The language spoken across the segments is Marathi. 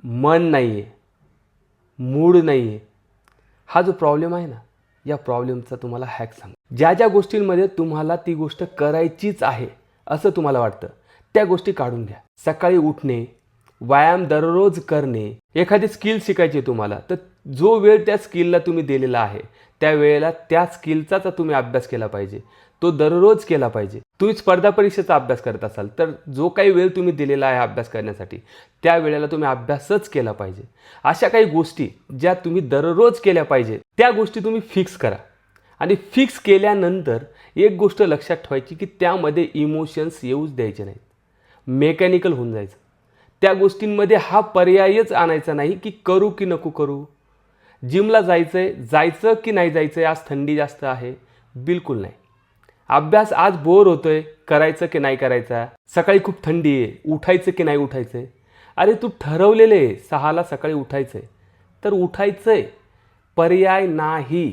मन नाही आहे, मूड नाही आहे, हा जो प्रॉब्लेम आहे ना, या प्रॉब्लेमचा तुम्हाला हॅक सांग. ज्या ज्या गोष्टींमध्ये तुम्हाला ती गोष्ट करायचीच आहे असं तुम्हाला वाटतं, त्या गोष्टी काढून घ्या. सकाळी उठणे, व्यायाम दररोज करणे, एखादी स्किल शिकायची तुम्हाला, तर जो वेळ त्या स्किलला तुम्ही दिलेला आहे त्या वेळेला त्या स्किलचाच तुम्ही अभ्यास केला पाहिजे. तो दररोज केला पाहिजे. तुम्ही स्पर्धा परीक्षेचा अभ्यास करत असाल तर जो काही वेळ तुम्ही दिलेला आहे अभ्यास करण्यासाठी त्या वेळेला तुम्ही अभ्यासच केला पाहिजे. अशा काही गोष्टी ज्या तुम्ही दररोज केल्या पाहिजे त्या गोष्टी तुम्ही फिक्स करा. आणि फिक्स केल्यानंतर एक गोष्ट लक्षात ठेवायची की त्यामध्ये इमोशन्स येऊच द्यायचे नाहीत. मेकॅनिकल होऊन जायचं. त्या गोष्टींमध्ये हा पर्यायच आणायचा नाही की करू की नको करू. जिमला जायचं की नाही जायचं, आज थंडी जास्त आहे, बिलकुल नाही. अभ्यास आज बोर होतोय, करायचं की नाही करायचा, सकाळी खूप थंडी आहे, उठायचं की नाही उठायचं. अरे तू ठरवलेलं आहे 6ला सकाळी उठायचं आहे तर उठायचं आहे, पर्याय नाही.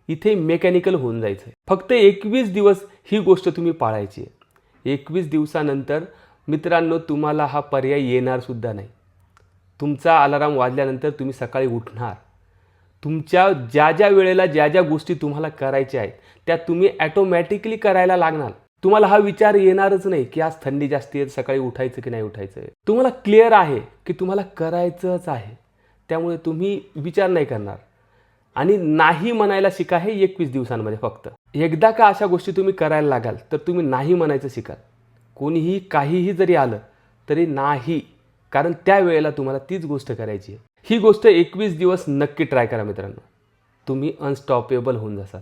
इथे मेकॅनिकल होऊन जायचं आहे. फक्त 21 दिवस ही गोष्ट तुम्ही पाळायची आहे. 21 दिवसानंतर मित्रांनो तुम्हाला हा पर्याय येणार सुद्धा नाही. तुमचा अलाराम वाजल्यानंतर तुम्ही सकाळी उठणार. तुमच्या ज्या ज्या वेळेला ज्या ज्या गोष्टी तुम्हाला करायच्या आहेत त्या तुम्ही ॲटोमॅटिकली करायला लागणार. तुम्हाला हा विचार येणारच नाही की आज थंडी जास्ती आहे, सकाळी उठायचं की नाही उठायचं. तुम्हाला क्लिअर आहे की तुम्हाला करायचंच आहे, त्यामुळे तुम्ही विचार नाही करणार. आणि नाही म्हणायला शिका हे 21 दिवसांमध्ये फक्त. एकदा का अशा गोष्टी तुम्ही करायला लागाल तर तुम्ही नाही म्हणायचं शिकाल. कोणीही काहीही जरी आलं तरी नाही, कारण त्या वेळेला तुम्हाला तीच गोष्ट करायची आहे. ही गोष्ट 21 दिवस नक्की ट्राय करा मित्रांनो. तुम्ही अनस्टॉपेबल होऊन जासाल.